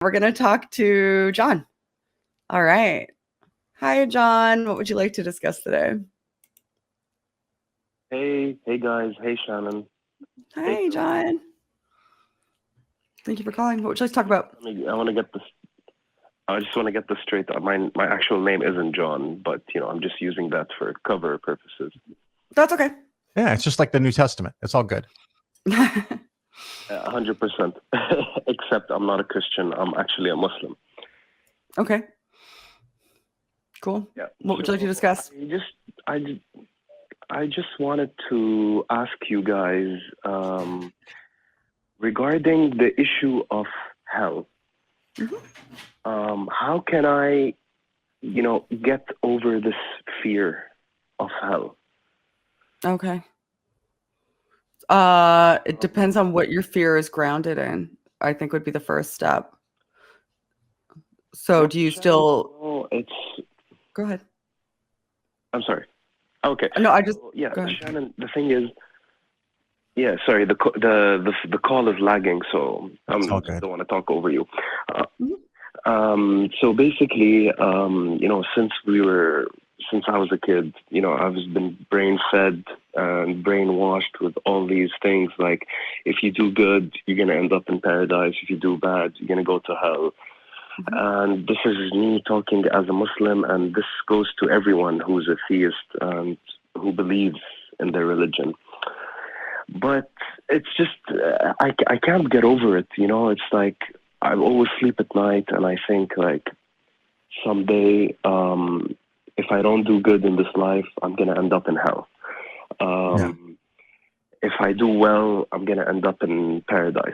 We're going to talk to John. All right. Hi, John. What would you like to discuss today? Hey guys. Hey, Shannon. Hi, John. Thank you for calling. What would you like to talk about? I want to get this. I just want to get this straight. My actual name isn't John, but I'm just using that for cover purposes. That's okay. Yeah, it's just like the New Testament. It's all good. 100%. Except I'm not a Christian. I'm actually a Muslim. Okay. Cool. Yeah. What would you like to discuss? I just wanted to ask you guys regarding the issue of hell. How can I, get over this fear of hell? Okay. It depends on what your fear is grounded in, I think would be the first step. So do you still... No, it's... Go ahead. I'm sorry. Okay. No, I just... Yeah, Shannon, the thing is... Yeah, sorry, the call is lagging, so I don't want to talk over you. So basically, since I was a kid, I've been brain-fed and brainwashed with all these things, like if you do good, you're going to end up in paradise. If you do bad, you're going to go to hell. And this is me talking as a Muslim, and this goes to everyone who's a theist and who believes in their religion. But it's just, I can't get over it, It's like I always sleep at night and I think, like, someday, if I don't do good in this life, I'm going to end up in hell. If I do well, I'm going to end up in paradise.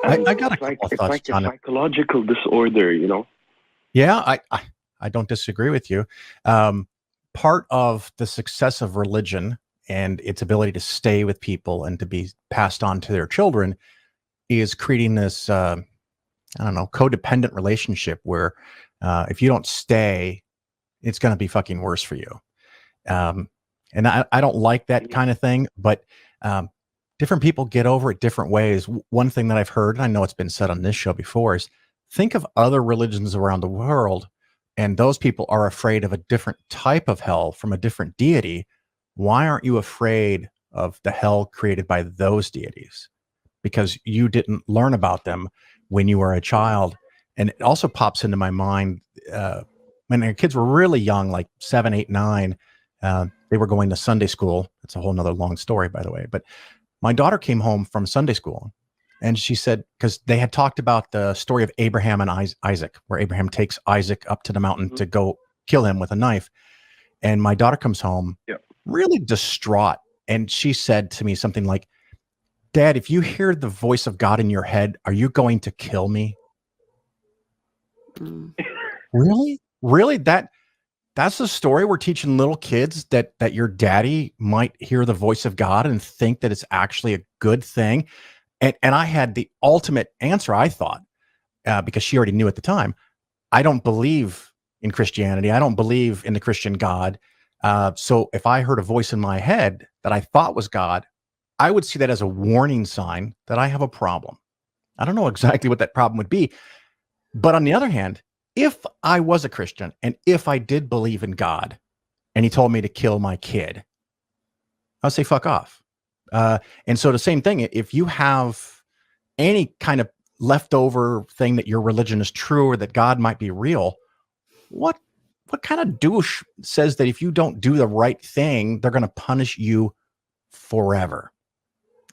I got a couple of thoughts, John. It's like a psychological disorder, Yeah, I don't disagree with you. Part of the success of religion and its ability to stay with people and to be passed on to their children is creating this, codependent relationship where if you don't stay, it's going to be fucking worse for you. And I don't like that kind of thing, but different people get over it different ways. One thing that I've heard, and I know it's been said on this show before, is think of other religions around the world, and those people are afraid of a different type of hell from a different deity. Why aren't you afraid of the hell created by those deities? Because you didn't learn about them when you were a child. And it also pops into my mind, when our kids were really young, like 7, 8, 9, they were going to Sunday school. It's a whole nother long story, by the way. But my daughter came home from Sunday school and she said, because they had talked about the story of Abraham and Isaac, where Abraham takes Isaac up to the mountain to go kill him with a knife. And my daughter comes home really distraught. And she said to me something like, Dad, if you hear the voice of God in your head, are you going to kill me? Really? Really? That's the story we're teaching little kids, that your daddy might hear the voice of God and think that it's actually a good thing. And I had the ultimate answer, I thought, because she already knew at the time. I don't believe in Christianity. I don't believe in the Christian God. So if I heard a voice in my head that I thought was God, I would see that as a warning sign that I have a problem. I don't know exactly what that problem would be. But on the other hand, if I was a Christian and if I did believe in God and he told me to kill my kid, I'll say, fuck off. And so the same thing, if you have any kind of leftover thing that your religion is true or that God might be real, what kind of douche says that if you don't do the right thing, they're going to punish you forever?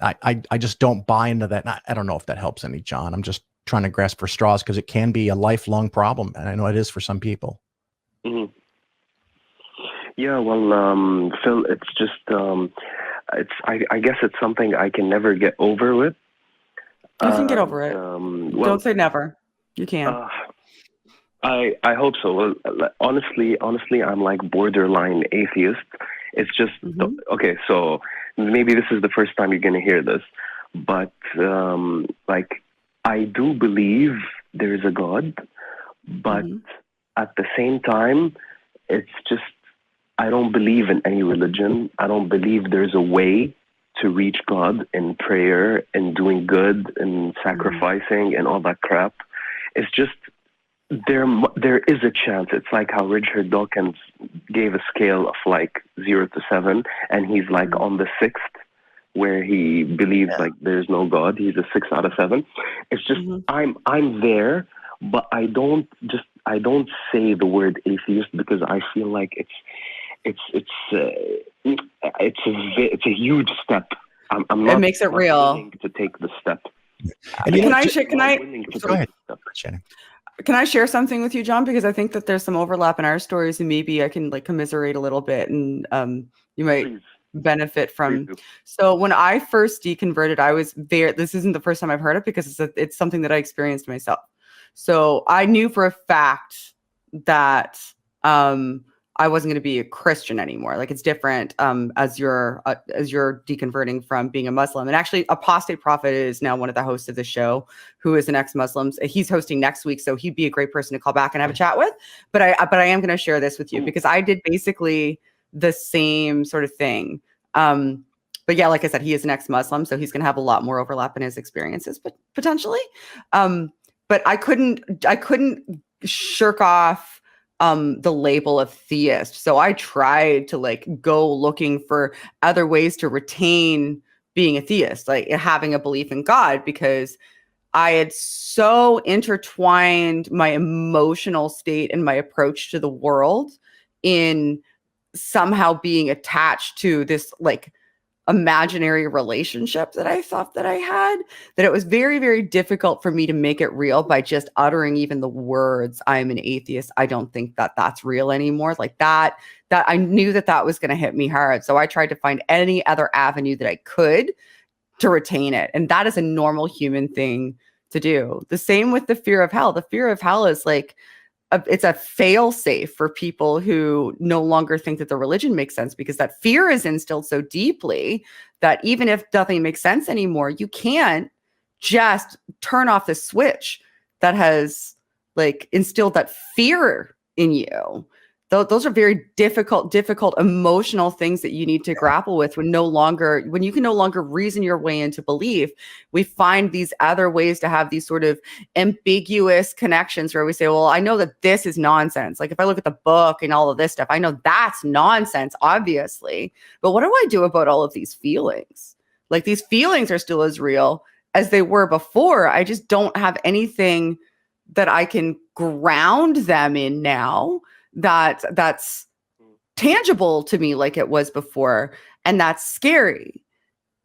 I just don't buy into that. I don't know if that helps any, John. I'm just trying to grasp for straws because it can be a lifelong problem. And I know it is for some people. Mm-hmm. Yeah, well, Phil, it's just, I guess it's something I can never get over with. You can get over it. Don't say never. You can. I hope so. Well, honestly, I'm like borderline atheist. It's just, okay, so maybe this is the first time you're going to hear this, but like, I do believe there is a God, but at the same time, it's just, I don't believe in any religion. I don't believe there's a way to reach God in prayer and doing good and sacrificing and all that crap. It's just there is a chance. It's like how Richard Dawkins gave a scale of like 0 to 7, and he's like on the 6th, where he believes like there's no God. He's a 6 out of 7. It's just I'm there, but I don't say the word atheist because I feel like it's a huge step. I'm not. It makes it real. Willing to take the step. And Can I share? Go ahead, Shannon. Can I share something with you, John? Because I think that there's some overlap in our stories, and maybe I can like commiserate a little bit, and you might benefit from. So when I first deconverted, I was very. This isn't the first time I've heard it because it's something that I experienced myself. So I knew for a fact that I wasn't going to be a Christian anymore. Like it's different as you're deconverting from being a Muslim. And actually, Apostate Prophet is now one of the hosts of the show, who is an ex-Muslim. He's hosting next week, so he'd be a great person to call back and have a chat with. But I am going to share this with you because I did basically the same sort of thing. But yeah, like I said, he is an ex-Muslim, so he's going to have a lot more overlap in his experiences, but potentially. But I couldn't shirk off the label of theist. So I tried to like go looking for other ways to retain being a theist, like having a belief in God, because I had so intertwined my emotional state and my approach to the world in somehow being attached to this like imaginary relationship that I thought that I had, that it was very, very difficult for me to make it real by just uttering even the words, I'm an atheist. I don't think that that's real anymore. Like that I knew that was going to hit me hard. So I tried to find any other avenue that I could to retain it. And that is a normal human thing to do. The same with the fear of hell. The fear of hell is like, it's a fail safe for people who no longer think that the religion makes sense, because that fear is instilled so deeply that even if nothing makes sense anymore, you can't just turn off the switch that has like instilled that fear in you. Those are very difficult emotional things that you need to grapple with when you can no longer reason your way into belief. We find these other ways to have these sort of ambiguous connections where we say, well, I know that this is nonsense. Like if I look at the book and all of this stuff, I know that's nonsense, obviously. But what do I do about all of these feelings? Like these feelings are still as real as they were before. I just don't have anything that I can ground them in now that's tangible to me like it was before, and that's scary.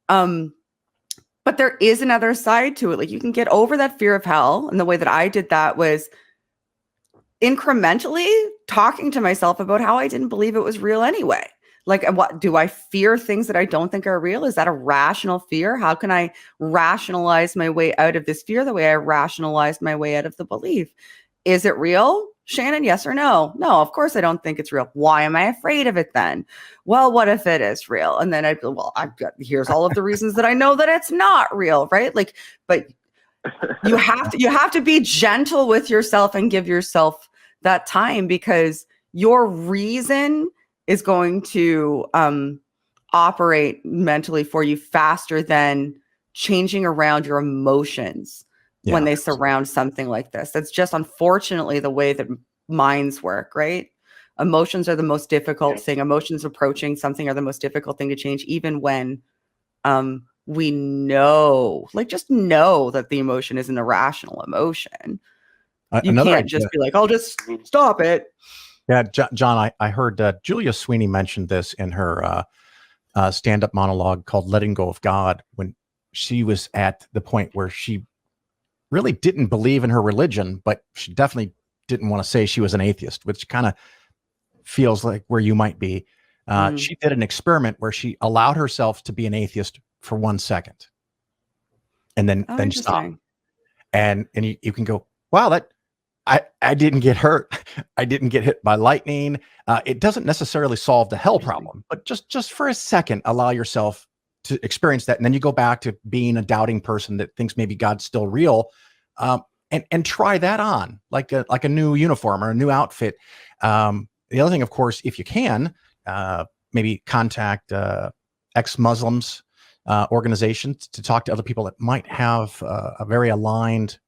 But there is another side to it. Like you can get over that fear of hell, and the way that I did that was incrementally talking to myself about how I didn't believe it was real anyway. Like, what do I fear things that I don't think are real? Is that a rational fear? How can I rationalize my way out of this fear the way I rationalized my way out of the belief? Is it real, Shannon? Yes or no? No, of course I don't think it's real. Why am I afraid of it then? Well, what if it is real? And then here's all of the reasons that I know that it's not real, right? Like, but you have to be gentle with yourself and give yourself that time, because your reason is going to operate mentally for you faster than changing around your emotions when they surround something like this. That's just unfortunately the way that minds work, right? Emotions are the most difficult thing. Emotions approaching something are the most difficult thing to change, even when we know, like just know that the emotion is an irrational emotion. You can't just be like, I'll just stop it. Yeah, John, I heard Julia Sweeney mentioned this in her stand-up monologue called Letting Go of God, when she was at the point where she really didn't believe in her religion, but she definitely didn't want to say she was an atheist, which kind of feels like where you might be. She did an experiment where she allowed herself to be an atheist for 1 second and then stop. And you can go, wow, that I didn't get hurt. I didn't get hit by lightning. It doesn't necessarily solve the hell problem, but just for a second, allow yourself to experience that. And then you go back to being a doubting person that thinks maybe God's still real. And try that on like a new uniform or a new outfit. The other thing, of course, if you can, maybe contact ex-Muslims organizations to talk to other people that might have a very aligned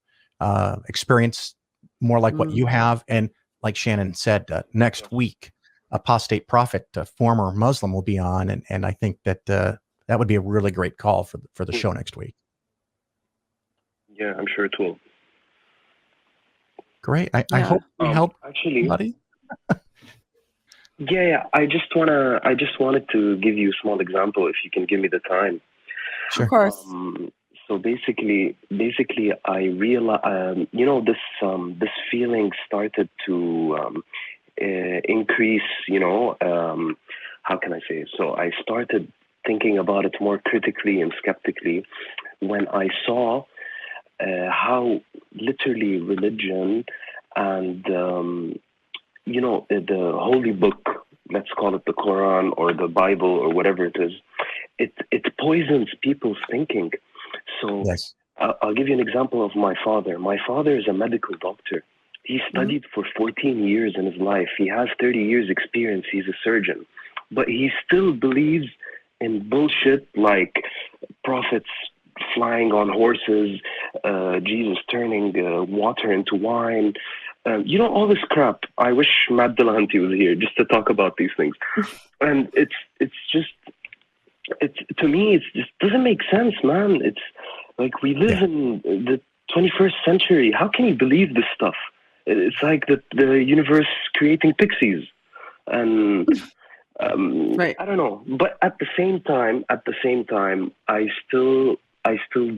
experience more like what you have. And like Shannon said, next week, apostate prophet, former Muslim, will be on. And I think that that would be a really great call for the show next week. Yeah, I'm sure it will. Great. I hope we help actually, somebody. Yeah. I just wanted to give you a small example, if you can give me the time. Sure. Of course. So basically, I realized, this feeling started to increase. How can I say it? So I started thinking about it more critically and skeptically when I saw how literally religion and the holy book, let's call it the Quran or the Bible or whatever it is, it poisons people's thinking. So Yes. I'll give you an example of my father. My father is a medical doctor. He studied for 14 years in his life. He has 30 years experience. He's a surgeon. But he still believes in bullshit like prophets flying on horses, Jesus turning water into wine, all this crap. I wish Matt Dillahunty was here just to talk about these things. And to me, it just doesn't make sense, man. It's like we live in the 21st century. How can you believe this stuff? It's like the universe creating pixies. And Right. I don't know. But at the same time, I still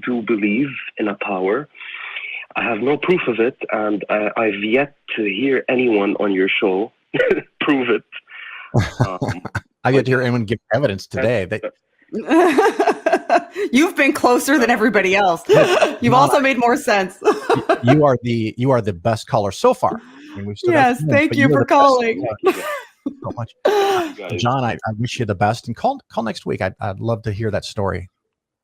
do believe in a power. I have no proof of it, and I've yet to hear anyone on your show prove it. I get to hear anyone give evidence today. You've been closer than everybody else. You've also made more sense. you are the best caller so far. I mean, yes, thank you for calling. So much. John, I wish you the best, and call next week. I'd love to hear that story.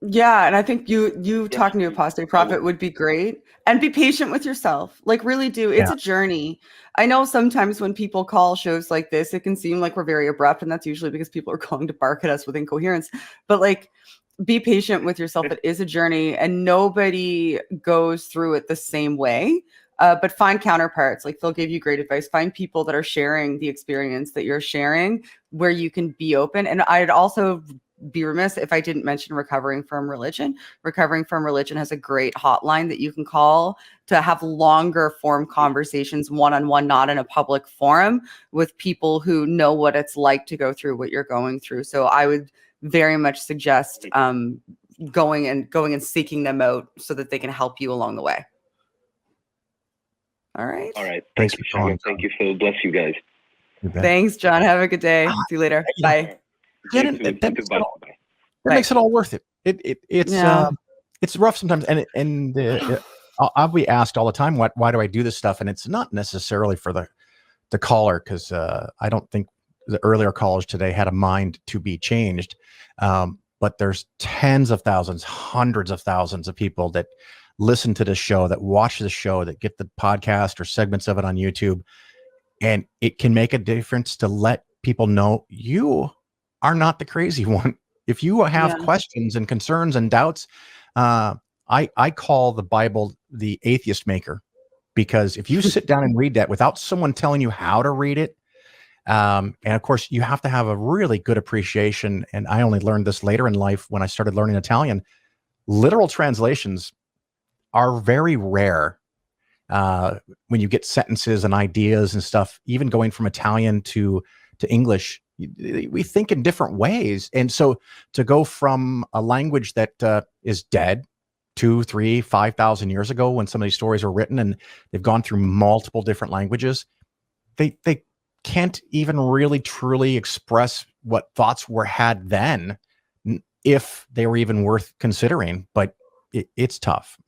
Yeah, and I think you talking to apostate prophet would be great. And be patient with yourself. Like, really do. It's a journey. I know sometimes when people call shows like this, it can seem like we're very abrupt, and that's usually because people are calling to bark at us with incoherence. But like, be patient with yourself. It is a journey, and nobody goes through it the same way. But find counterparts. Like Phil gave you great advice. Find people that are sharing the experience that you're sharing, where you can be open. And I'd also be remiss if I didn't mention Recovering from Religion. Recovering from Religion has a great hotline that you can call to have longer form conversations one-on-one, not in a public forum, with people who know what it's like to go through what you're going through. So I would very much suggest going and seeking them out so that they can help you along the way. All right. Thanks for calling. Thank you, Phil. Bless you guys. Thanks, John. Have a good day. See you later. Bye. That makes it all worth it. It's rough sometimes, and I'll be asked all the time, why do I do this stuff? And it's not necessarily for the caller, because I don't think the earlier callers today had a mind to be changed. But there's tens of thousands, hundreds of thousands of people that listen to this show, that watch the show, that get the podcast or segments of it on YouTube. And it can make a difference to let people know you are not the crazy one. If you have questions and concerns and doubts, I call the Bible the atheist maker, because if you sit down and read that without someone telling you how to read it, and of course you have to have a really good appreciation. And I only learned this later in life when I started learning Italian. Literal translations are very rare. When you get sentences and ideas and stuff, even going from Italian to English, we think in different ways. And so to go from a language that is dead 2, 3, 5,000 years ago, when some of these stories were written and they've gone through multiple different languages, they can't even really truly express what thoughts were had then, if they were even worth considering. But it's tough.